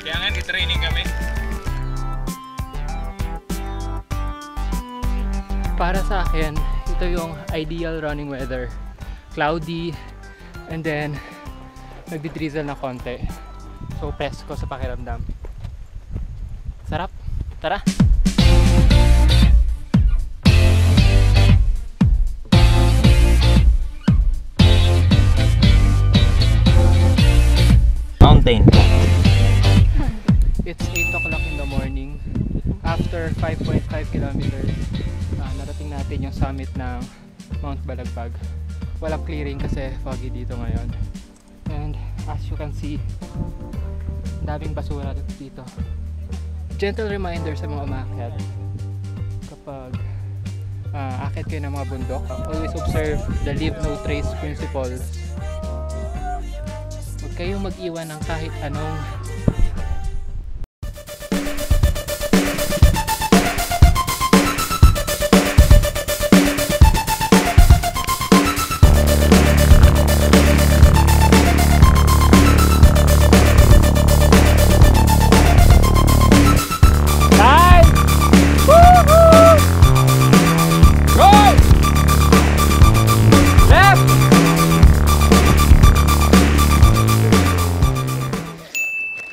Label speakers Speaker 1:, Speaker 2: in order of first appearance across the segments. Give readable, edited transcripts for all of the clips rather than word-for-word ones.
Speaker 1: Kaya nga, i-training kami.
Speaker 2: Para sa akin, ito yung ideal running weather. Cloudy, and then nagdi-drizzle na konti. So presko sa pakiramdam. Sarap! Tara!
Speaker 1: Mountain.
Speaker 2: It's 8 o'clock in the morning. After 5.5 kilometers, narating natin yung summit ng Mount Balagbag. Walang clearing kasi foggy dito ngayon. And as you can see, daming basura dito. Gentle reminder sa mga umakyat. Kapag akit kayo ng mga bundok, always observe the leave no trace principle. Huwag kayong mag-iwan ng kahit anong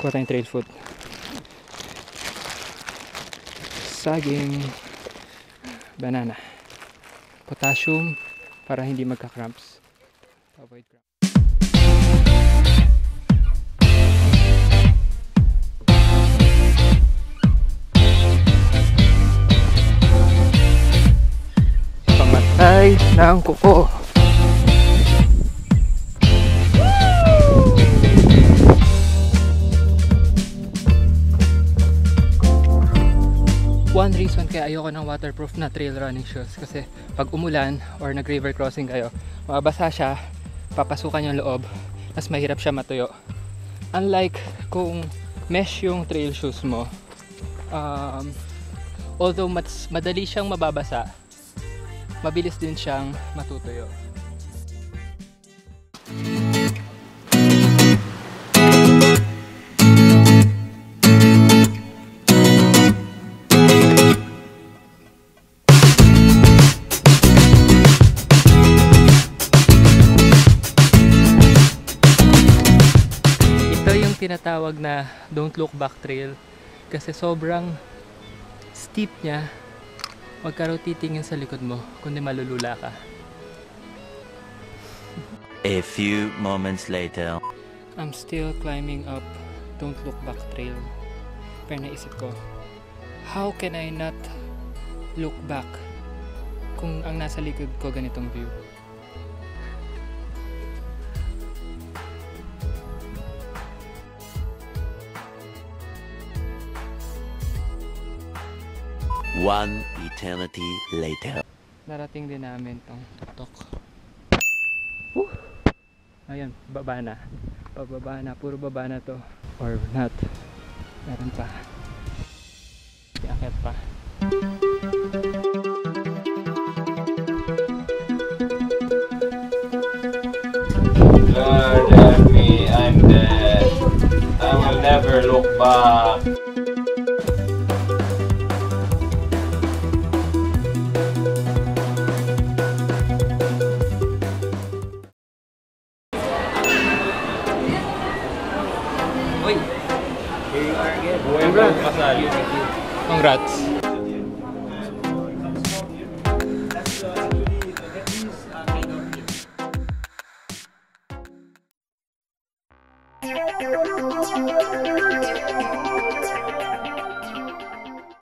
Speaker 2: kuha tayong trail food. Saging, banana, potassium para hindi magka-cramps. Avoid cramps. Pamatay ng kuko. One reason kaya ayoko ng waterproof na trail running shoes kasi pag umulan or nag river crossing kayo, mabasa siya, papasukan yung loob, mas mahirap siya matuyo. Unlike kung mesh yung trail shoes mo, although madali siyang mababasa, mabilis din siyang matutuyo. Tinatawag na don't look back trail kasi sobrang steep niya. Huwag ka raw titingin sa likod mo kundi malulula ka.
Speaker 3: A few moments later,
Speaker 2: I'm still climbing up don't look back trail. Pero naisip ko, how can I not look back kung ang nasa likod ko ganitong view?
Speaker 3: one eternity later.
Speaker 2: Narating din namin tong tuktok. Ayun, baba na. Pababa na, puro baba na to. Or not. Meron pa. Iakyat pa.
Speaker 1: Lord help me, I'm dead. I will never look back.
Speaker 2: Congrats.